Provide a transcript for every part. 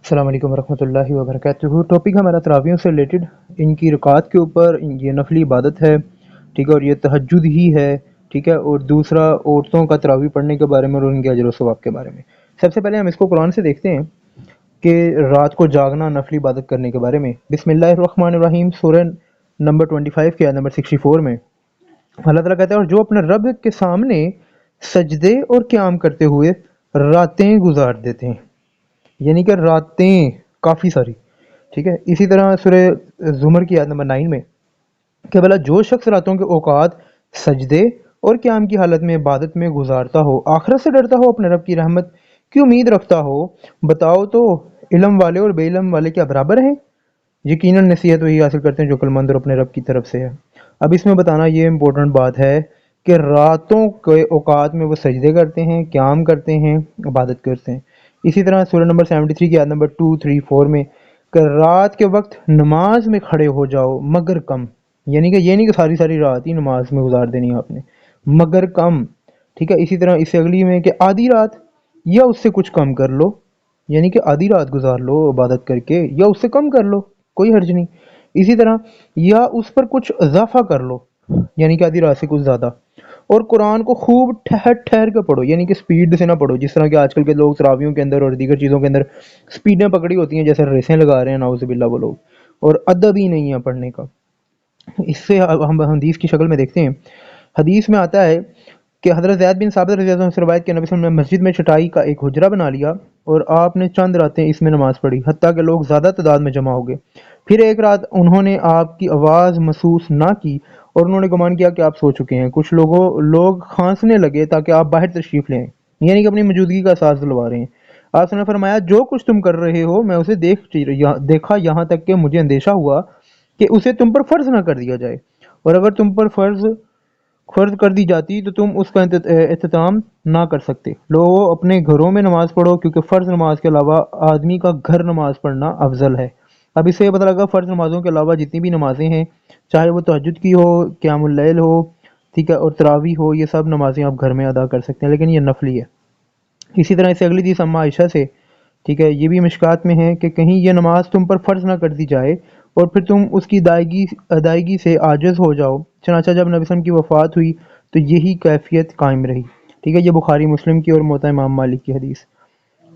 السلام علیکم ورحمۃ اللہ وبرکاتہ۔ ٹاپک ہمارا تراویحوں سے ریلیٹڈ، ان کی رکعات کے اوپر۔ یہ نفلی عبادت ہے، ٹھیک ہے، اور یہ تہجد ہی ہے، ٹھیک ہے۔ اور دوسرا عورتوں کا تراویح پڑھنے کے بارے میں اور ان کے اجر و ثواب کے بارے میں۔ سب سے پہلے ہم اس کو قرآن سے دیکھتے ہیں کہ رات کو جاگنا نفلی عبادت کرنے کے بارے میں۔ بسم اللہ الرحمن الرحیم، سورہ نمبر 25 کے آیت نمبر 64 میں اللہ تعالیٰ کہتا ہے، اور جو اپنے رب کے سامنے سجدے اور قیام کرتے ہوئے راتیں گزار دیتے ہیں، یعنی کہ راتیں کافی ساری، ٹھیک ہے۔ اسی طرح سورہ زمر کی آیت نمبر 9 میں کہ بھلا جو شخص راتوں کے اوقات سجدے اور قیام کی حالت میں عبادت میں گزارتا ہو، آخرت سے ڈرتا ہو، اپنے رب کی رحمت کی امید رکھتا ہو، بتاؤ تو علم والے اور بے علم والے کیا برابر ہیں؟ یقیناً نصیحت وہی حاصل کرتے ہیں جو عقل مند اور اپنے رب کی طرف سے ہے۔ اب اس میں بتانا یہ امپورٹنٹ بات ہے کہ راتوں کے اوقات میں وہ سجدے کرتے ہیں، قیام کرتے ہیں، عبادت کرتے ہیں۔ اسی طرح سورہ نمبر 73 کی آیت نمبر 2، 3، 4 میں کہ رات کے وقت نماز میں کھڑے ہو جاؤ مگر کم، یعنی کہ یہ نہیں کہ ساری ساری رات ہی نماز میں گزار دینی ہے آپ نے، مگر کم، ٹھیک ہے۔ اسی طرح اس سے اگلی میں کہ آدھی رات یا اس سے کچھ کم کر لو، یعنی کہ آدھی رات گزار لو عبادت کر کے، یا اس سے کم کر لو، کوئی حرج نہیں۔ اسی طرح یا اس پر کچھ اضافہ کر لو، یعنی کہ آدھی رات سے کچھ زیادہ۔ اور قرآن کو خوب ٹھہر ٹھہر کے پڑھو، یعنی کہ سپیڈ سے نہ پڑھو، جس طرح کہ آج کل کے لوگ تراویحوں کے اندر اور دیگر چیزوں کے اندر سپیڈیں پکڑی ہوتی ہیں، جیسے ریسیں لگا رہے ہیں، نعوذ باللہ وہ لوگ، اور ادب ہی نہیں ہے پڑھنے کا۔ اس سے ہم حدیث کی شکل میں دیکھتے ہیں۔ حدیث میں آتا ہے کہ حضرت زید بن ثابت رضی اللہ عنہ سے روایت کہ نبی صلی اللہ علیہ وسلم نے مسجد میں چٹائی کا ایک حجرہ بنا لیا اور آپ نے چند راتیں اس میں نماز پڑھی، حتیٰ کہ لوگ زیادہ تعداد میں جمع ہو گئے۔ پھر ایک رات انہوں نے آپ کی آواز محسوس نہ کی اور انہوں نے گمان کیا کہ آپ سو چکے ہیں۔ کچھ لوگ کھانسنے لگے تاکہ آپ باہر تشریف لیں، یعنی کہ اپنی موجودگی کا احساس دلوا رہے ہیں۔ آپ نے فرمایا، جو کچھ تم کر رہے ہو میں اسے دیکھا، یہاں تک کہ مجھے اندیشہ ہوا کہ اسے تم پر فرض نہ کر دیا جائے، اور اگر تم پر فرض کر دی جاتی تو تم اس کا اہتمام نہ کر سکتے۔ لوگوں، اپنے گھروں میں نماز پڑھو، کیونکہ فرض نماز کے علاوہ آدمی کا گھر نماز پڑھنا افضل ہے۔ اب اس سے یہ پتہ لگا فرض نمازوں کے علاوہ جتنی بھی نمازیں ہیں، چاہے وہ تہجد کی ہو، قیام اللیل ہو، ٹھیک ہے، اور تراویح ہو، یہ سب نمازیں آپ گھر میں ادا کر سکتے ہیں، لیکن یہ نفلی ہے۔ اسی طرح سے اگلی حدیث اماں عائشہ سے، ٹھیک ہے، یہ بھی مشکات میں ہے کہ کہیں یہ نماز تم پر فرض نہ کر دی جائے اور پھر تم اس کی ادائیگی سے عاجز ہو جاؤ۔ چنانچہ جب نبی صلی اللہ علیہ وسلم کی وفات ہوئی تو یہی کیفیت قائم رہی، ٹھیک ہے۔ یہ بخاری مسلم کی اور موطا امام مالک کی حدیث،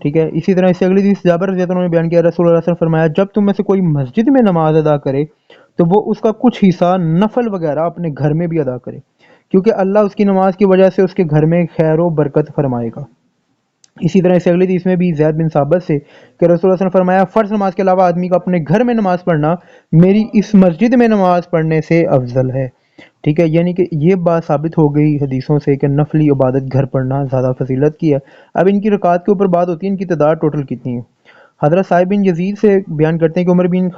ٹھیک ہے۔ اسی طرح اس سے اگلی حدیث جابر رضی اللہ عنہ نے بیان کیا، رسول اللہ صلی اللہ علیہ وسلم نے فرمایا، جب تم میں سے کوئی مسجد میں نماز ادا کرے تو وہ اس کا کچھ حصہ نفل وغیرہ اپنے گھر میں بھی ادا کرے، کیونکہ اللہ اس کی نماز کی وجہ سے اس کے گھر میں خیر و برکت فرمائے گا۔ اسی طرح اس سے اگلی حدیث میں بھی زید بن ثابت سے کہ رسول اللہ صلی اللہ علیہ وسلم نے فرمایا، فرض نماز کے علاوہ آدمی کا اپنے گھر میں نماز پڑھنا میری اس مسجد میں نماز پڑھنے سے افضل ہے، ٹھیک ہے۔ یعنی کہ یہ بات ثابت ہو گئی حدیثوں سے کہ نفلی عبادت گھر پڑھنا زیادہ فضیلت کی ہے۔ اب ان کی رکعات کے اوپر بات ہوتی ہے، ان کی تعداد ٹوٹل کتنی ہے۔ حضرت صاحب بن یزید سے بیان کرتے ہیں کہ عمر بن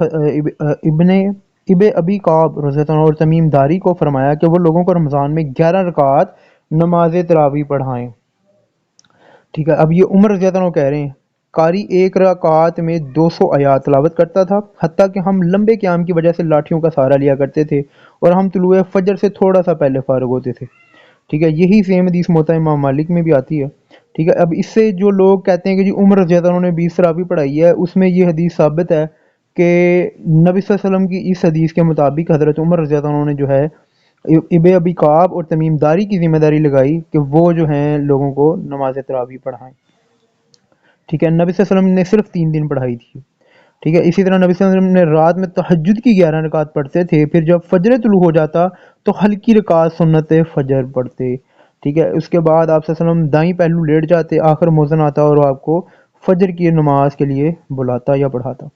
ابن ابی قعب رضی اللہ عنہ اور تمیم داری کو فرمایا کہ وہ لوگوں کو رمضان میں 11 رکعات نماز تراویح پڑھائیں، ٹھیک ہے۔ اب یہ عمر رضی اللہ عنہ کہہ رہے ہیں، قاری ایک رکعات میں 200 آیات تلاوت کرتا تھا، حتیٰ کہ ہم لمبے قیام کی وجہ سے لاٹھیوں کا سہارا لیا کرتے تھے اور ہم طلوع فجر سے تھوڑا سا پہلے فارغ ہوتے تھے، ٹھیک ہے۔ یہی سیم حدیث موطا امام مالک میں بھی آتی ہے، ٹھیک ہے۔ اب اس سے جو لوگ کہتے ہیں کہ جی عمر رضی اللہ عنہ نے 20 تراویح پڑھائی ہے، اس میں یہ حدیث ثابت ہے کہ نبی صلی اللہ علیہ وسلم کی اس حدیث کے مطابق حضرت عمر رضی اللہ عنہ نے جو ہے ابن ابی قعب اور تمیم داری کی ذمہ داری لگائی کہ وہ جو ہیں لوگوں کو نماز تراویح پڑھائیں، ٹھیک ہے۔ نبی صلی اللہ علیہ وسلم نے صرف 3 دن پڑھائی تھی، ٹھیک ہے۔ اسی طرح نبی صلی اللہ علیہ وسلم نے رات میں تہجد کی 11 رکعت پڑھتے تھے، پھر جب فجر طلوع ہو جاتا تو ہلکی رکعت سنت فجر پڑھتے، ٹھیک ہے۔ اس کے بعد آپ صلی اللہ علیہ وسلم دائیں پہلو لیٹ جاتے، آخر مؤذن آتا اور وہ آپ کو فجر کی نماز کے لیے بلاتا یا پڑھاتا۔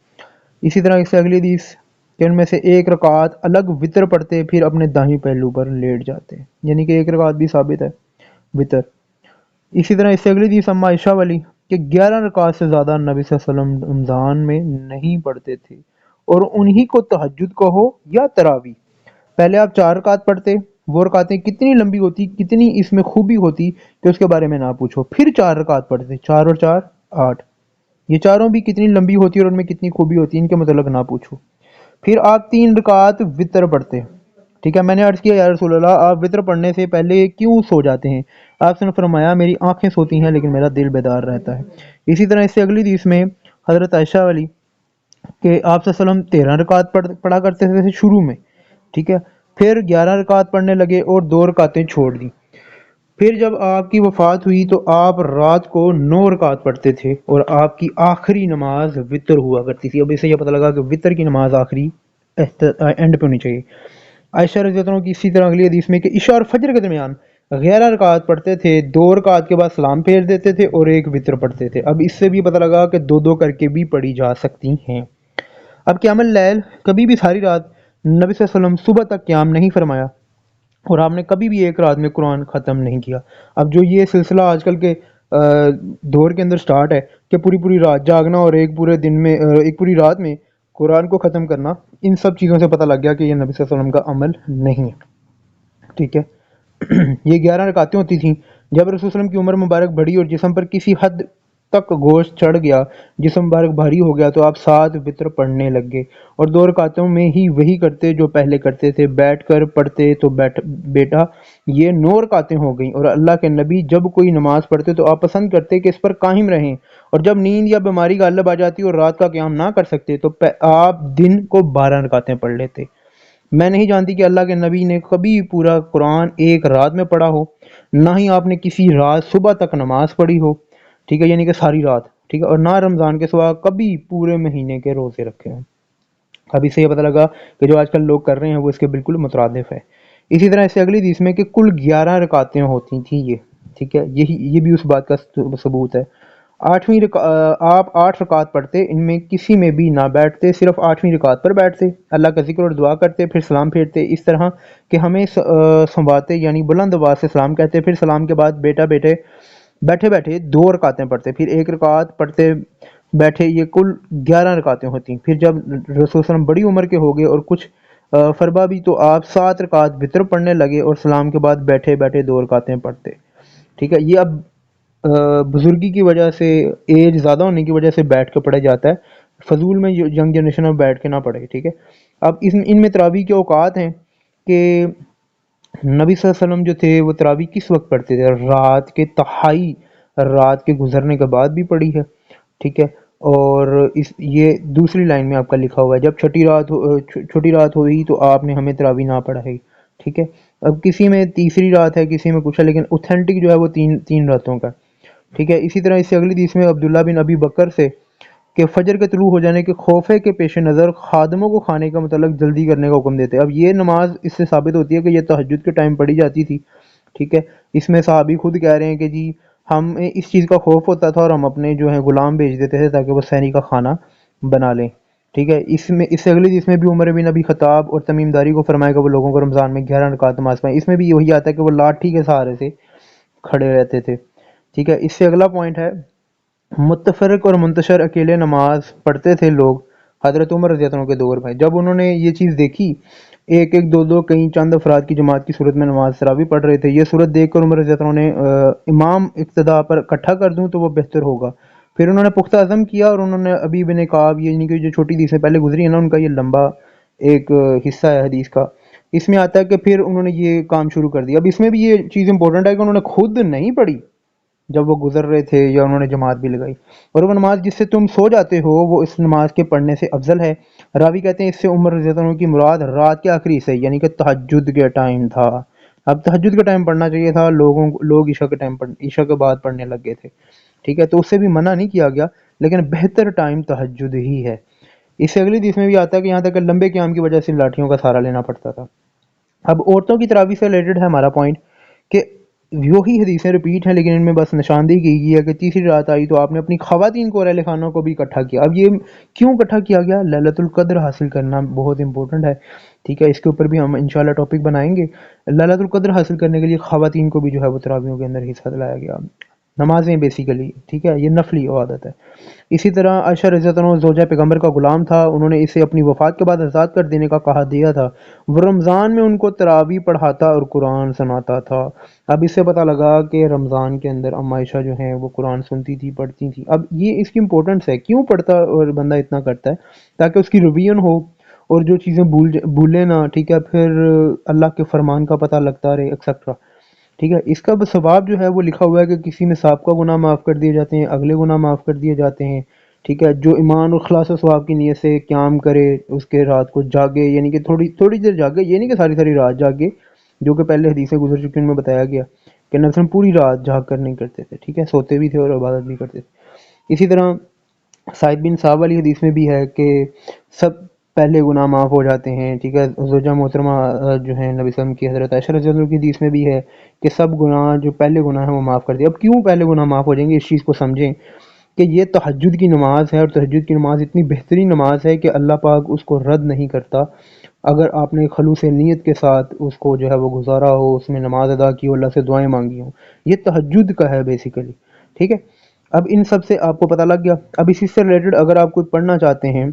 اسی طرح اس سے اگلی حدیث کہ ان میں سے ایک رکعت الگ وطر پڑھتے، پھر اپنے دائیں پہلو پر لیٹ جاتے، یعنی کہ ایک رکعت بھی ثابت ہے وطر۔ اسی طرح اس سے اگلی حدیث اماں عائشہ والی کہ 11 رکعت سے زیادہ نبی صلی اللہ علیہ وسلم رمضان میں نہیں پڑھتے تھے، اور انہی کو تہجد کہو یا تراویح۔ پہلے آپ 4 رکعت پڑھتے، وہ رکعتیں کتنی لمبی ہوتی، کتنی اس میں خوبی ہوتی کہ اس کے بارے میں نہ پوچھو، پھر 4 رکعت پڑھتے، 4 اور 4 8، یہ چاروں بھی کتنی لمبی ہوتی ہے اور ان میں کتنی خوبی ہوتی ہے، ان کے متعلق نہ پوچھو۔ پھر آپ 3 رکعت وطر پڑھتے، ٹھیک ہے۔ میں نے عرض کیا یا رسول اللہ، آپ وطر پڑھنے سے پہلے کیوں سو جاتے ہیں؟ آپ نے فرمایا، میری آنکھیں سوتی ہیں لیکن میرا دل بیدار رہتا ہے۔ اسی طرح اس سے اگلی حدیث میں حضرت عائشہ والی کہ آپ صلی اللہ علیہ وسلم 13 رکعت پڑھا کرتے تھے شروع میں، ٹھیک ہے، پھر 11 رکعت پڑھنے لگے اور 2 رکعتیں چھوڑ دیں۔ پھر جب آپ کی وفات ہوئی تو آپ رات کو 9 رکعت پڑھتے تھے اور آپ کی آخری نماز وطر ہوا کرتی تھی۔ اب اس سے یہ پتہ لگا کہ وطر کی نماز آخری اینڈ پہ ہونی چاہیے۔ عائشہ رضی اللہ عنہ کی اسی طرح اگلی حدیث میں کہ عشاء اور فجر کے درمیان 11 رکعت پڑھتے تھے، 2 رکعت کے بعد سلام پھیر دیتے تھے اور ایک وطر پڑھتے تھے۔ اب اس سے بھی پتہ لگا کہ دو دو کر کے بھی پڑھی جا سکتی ہیں۔ اب قیام اللیل کبھی بھی ساری رات نبی صلی اللہ علیہ وسلم صبح تک قیام نہیں فرمایا اور آپ نے کبھی بھی ایک رات میں قرآن ختم نہیں کیا۔ اب جو یہ سلسلہ آج کل کے دور کے اندر سٹارٹ ہے کہ پوری پوری رات جاگنا اور ایک پورے دن میں ایک پوری رات میں قرآن کو ختم کرنا، ان سب چیزوں سے پتہ لگ گیا کہ یہ نبی صلی اللہ علیہ وسلم کا عمل نہیں ہے، ٹھیک ہے۔ یہ 11 رکعتیں ہوتی تھیں۔ جب رسول صلی اللہ علیہ وسلم کی عمر مبارک بڑھی اور جسم پر کسی حد تک گوشت چڑھ گیا، جسم مبارک بھاری ہو گیا، تو آپ 7 وتر پڑھنے لگ گئے اور 2 رکعتوں میں ہی وہی کرتے جو پہلے کرتے تھے، بیٹھ کر پڑھتے تو بیٹا یہ 9 رکعتیں ہو گئیں۔ اور اللہ کے نبی جب کوئی نماز پڑھتے تو آپ پسند کرتے کہ اس پر قائم رہیں، اور جب نیند یا بیماری غالب آ جاتی اور رات کا قیام نہ کر سکتے تو آپ دن کو 12 رکعتیں پڑھ لیتے۔ میں نہیں جانتی کہ اللہ کے نبی نے کبھی پورا قرآن ایک رات میں پڑھا ہو، نہ ہی آپ نے کسی رات صبح تک نماز پڑھی ہو، ٹھیک ہے، یعنی کہ ساری رات، ٹھیک ہے، اور نہ رمضان کے سوا کبھی پورے مہینے کے روزے رکھے ہوں۔ اب اس سے یہ پتہ لگا کہ جو آج کل لوگ کر رہے ہیں وہ اس کے بالکل مترادف ہے۔ اسی طرح اس سے اگلی حدیث میں کہ کل 11 رکعتیں ہوتی تھیں یہ، ٹھیک ہے، یہ بھی اس بات کا ثبوت ہے۔ آپ 8 رکعت پڑھتے، ان میں کسی میں بھی نہ بیٹھتے، صرف 8ویں رکعت پر بیٹھتے، اللہ کا ذکر اور دعا کرتے، پھر سلام پھیرتے، اس طرح کہ ہمیں سنبھاتے، یعنی بلند آواز سے سلام کہتے، پھر سلام کے بعد بیٹھے بیٹھے 2 رکعتیں پڑھتے، پھر 1 رکعت پڑھتے بیٹھے، یہ کل 11 رکعتیں ہوتی۔ پھر جب رسول صلی اللہ علیہ وسلم بڑی عمر کے ہو گئے اور کچھ فربا بھی، تو آپ 7 رکعت وتر پڑھنے لگے اور سلام کے بعد بیٹھے بیٹھے 2 رکعتیں پڑھتے، ٹھیک ہے۔ یہ اب بزرگی کی وجہ سے، ایج زیادہ ہونے کی وجہ سے بیٹھ کے پڑھا جاتا ہے، فضول میں ینگ جنریشن میں بیٹھ کے نہ پڑھے، ٹھیک ہے۔ اب ان میں تراویح کے اوقات ہیں کہ نبی صلی اللہ علیہ وسلم جو تھے وہ تراویح کس وقت پڑھتے تھے؟ رات کے تہائی، رات کے گزرنے کے بعد بھی پڑھی ہے، ٹھیک ہے۔ اور یہ دوسری لائن میں آپ کا لکھا ہوا ہے جب چھوٹی رات ہوئی تو آپ نے ہمیں تراویح نہ پڑھائی، ٹھیک ہے۔ اب کسی میں تیسری رات ہے، کسی میں کچھ ہے، لیکن اوتھینٹک جو ہے وہ تین راتوں کا، ٹھیک ہے۔ اسی طرح اس سے اگلی حدیث میں عبداللہ بن ابی بکر سے کہ فجر کے طلوع ہو جانے کے خوفے کے پیش نظر خادموں کو کھانے کا متعلق جلدی کرنے کا حکم دیتے۔ اب یہ نماز اس سے ثابت ہوتی ہے کہ یہ تہجد کے ٹائم پڑھی جاتی تھی، ٹھیک ہے۔ اس میں صحابی خود کہہ رہے ہیں کہ جی ہمیں اس چیز کا خوف ہوتا تھا اور ہم اپنے جو ہیں غلام بھیج دیتے تھے تاکہ وہ سحری کا کھانا بنا لیں، ٹھیک ہے۔ اس سے اگلی حدیث میں بھی عمر بن ابی خطاب اور تمیم داری کو فرمایا کہ وہ لوگوں کو رمضان میں 11 رکعت نماز پڑھیں۔ اس میں بھی وہی آتا ہے کہ وہ لاٹھی کے سہارے سے کھڑے رہتے تھے، ٹھیک ہے۔ اس سے اگلا پوائنٹ ہے متفرق اور منتشر اکیلے نماز پڑھتے تھے لوگ حضرت عمر رضی اللہ عنہ کے دور میں۔ جب انہوں نے یہ چیز دیکھی، ایک ایک دو دو کئی چند افراد کی جماعت کی صورت میں نماز تراویح پڑھ رہے تھے، یہ صورت دیکھ کر عمر رضی اللہ عنہ نے امام اقتدا پر اکٹھا کر دوں تو وہ بہتر ہوگا۔ پھر انہوں نے پختہ عزم کیا اور انہوں نے ابی بن کعب، یعنی کہ جو چھوٹی حدیث سے پہلے گزری ہے نا، ان کا یہ لمبا ایک حصہ ہے حدیث کا، اس میں آتا ہے کہ پھر انہوں نے یہ کام شروع کر دیا۔ اب اس میں بھی یہ چیز امپورٹنٹ ہے کہ انہوں نے خود نہیں پڑھی جب وہ گزر رہے تھے، یا انہوں نے جماعت بھی لگائی، اور وہ نماز جس سے تم سو جاتے ہو وہ اس نماز کے پڑھنے سے افضل ہے۔ راوی کہتے ہیں اس سے عمر رضی اللہ عنہ کی مراد رات کے آخری حصے یعنی کہ تہجد کے ٹائم تھا۔ اب تہجد کے ٹائم پڑھنا چاہیے تھا، لوگ عشاء کے بعد پڑھنے لگ گئے تھے، ٹھیک ہے، تو اس سے بھی منع نہیں کیا گیا، لیکن بہتر ٹائم تہجد ہی ہے۔ اس سے اگلی حدیث میں بھی آتا ہے کہ یہاں تک کہ لمبے قیام کی وجہ سے لاٹھیوں کا سہارا لینا پڑتا تھا۔ اب عورتوں کی تراویح سے ریلیٹڈ ہے ہمارا پوائنٹ کہ وہی حدیثیں ریپیٹ ہیں، لیکن ان میں بس نشاندہی کی گئی ہے کہ تیسری رات آئی تو آپ نے اپنی خواتین کو اور اہل خانہ کو بھی اکٹھا کیا۔ اب یہ کیوں اکٹھا کیا گیا؟ للیلۃ القدر حاصل کرنا بہت امپورٹنٹ ہے، ٹھیک ہے، اس کے اوپر بھی ہم انشاءاللہ ٹاپک بنائیں گے۔ للیلۃ القدر حاصل کرنے کے لیے خواتین کو بھی جو ہے وہ تراویحوں کے اندر حصہ دلایا گیا، نمازیں بیسیکلی، ٹھیک ہے، یہ نفلی عبادت ہے۔ اسی طرح عائشہ رضی اللہ عنہ زوجہ پیغمبر کا غلام تھا، انہوں نے اسے اپنی وفات کے بعد آزاد کر دینے کا کہا دیا تھا، وہ رمضان میں ان کو تراویح پڑھاتا اور قرآن سناتا تھا۔ اب اس سے پتہ لگا کہ رمضان کے اندر ام عائشہ جو ہیں وہ قرآن سنتی تھی، پڑھتی تھی۔ اب یہ اس کی امپورٹنس ہے، کیوں پڑھتا اور بندہ اتنا کرتا ہے؟ تاکہ اس کی ریویژن ہو اور جو چیزیں بھولے نہ، ٹھیک ہے، پھر اللہ کے فرمان کا پتہ لگتا رہے ایکسیکٹرا، ٹھیک ہے۔ اس کا ثواب جو ہے وہ لکھا ہوا ہے کہ کسی میں سابقہ گناہ معاف کر دیے جاتے ہیں، اگلے گناہ معاف کر دیے جاتے ہیں، ٹھیک ہے، جو ایمان اور خلاص و ثواب کی نیت سے قیام کرے، اس کے رات کو جاگے، یعنی کہ تھوڑی تھوڑی دیر جاگے، یہ نہیں کہ ساری ساری رات جاگے، جو کہ پہلے حدیثیں گزر چکی ان میں بتایا گیا کہ نبی صلی اللہ علیہ وسلم پوری رات جاگ کر نہیں کرتے تھے، ٹھیک ہے، سوتے بھی تھے اور عبادت بھی کرتے تھے۔ اسی طرح سعید بن صاحب والی حدیث میں بھی ہے کہ سب پہلے گناہ معاف ہو جاتے ہیں، ٹھیک ہے، زوجہ محترمہ جو ہیں نبی صلی اللہ علیہ وسلم کی حضرت عائشہ رضی اللہ عنہا کی حدیث میں بھی ہے کہ سب گناہ جو پہلے گناہ ہیں وہ معاف کر دیے۔ اب کیوں پہلے گناہ معاف ہو جائیں گے، اس چیز کو سمجھیں کہ یہ تہجد کی نماز ہے، اور تہجد کی نماز اتنی بہترین نماز ہے کہ اللہ پاک اس کو رد نہیں کرتا اگر آپ نے خلوص نیت کے ساتھ اس کو جو ہے وہ گزارا ہو، اس میں نماز ادا کی ہو، اللہ سے دعائیں مانگی ہوں۔ یہ تہجد کا ہے بیسیکلی، ٹھیک ہے۔ اب ان سب سے آپ کو پتہ لگ گیا۔ اب اسی سے ریلیٹڈ اگر آپ کوئی پڑھنا چاہتے ہیں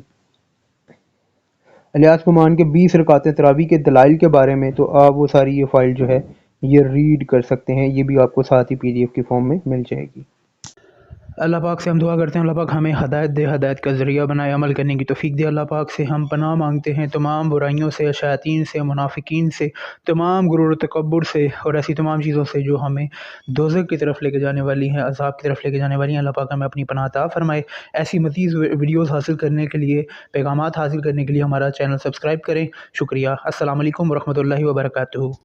الیاس گمان کے 20 رکعتیں تراویح کے دلائل کے بارے میں، تو آپ وہ ساری یہ فائل جو ہے یہ ریڈ کر سکتے ہیں، یہ بھی آپ کو ساتھ ہی PDF کی فارم میں مل جائے گی۔ اللہ پاک سے ہم دعا کرتے ہیں اللہ پاک ہمیں ہدایت دے، ہدایت کا ذریعہ بنائے، عمل کرنے کی توفیق دے۔ اللہ پاک سے ہم پناہ مانگتے ہیں تمام برائیوں سے، شیاطین سے، منافقین سے، تمام غرور و تکبر سے اور ایسی تمام چیزوں سے جو ہمیں دوزخ کی طرف لے کے جانے والی ہیں، عذاب کی طرف لے کے جانے والی ہیں۔ اللہ پاک ہمیں اپنی پناہ عطا فرمائے۔ ایسی مزید ویڈیوز حاصل کرنے کے لیے، پیغامات حاصل کرنے کے لیے ہمارا چینل سبسکرائب کریں۔ شکریہ۔ السلام علیکم ورحمۃ اللہ وبرکاتہ۔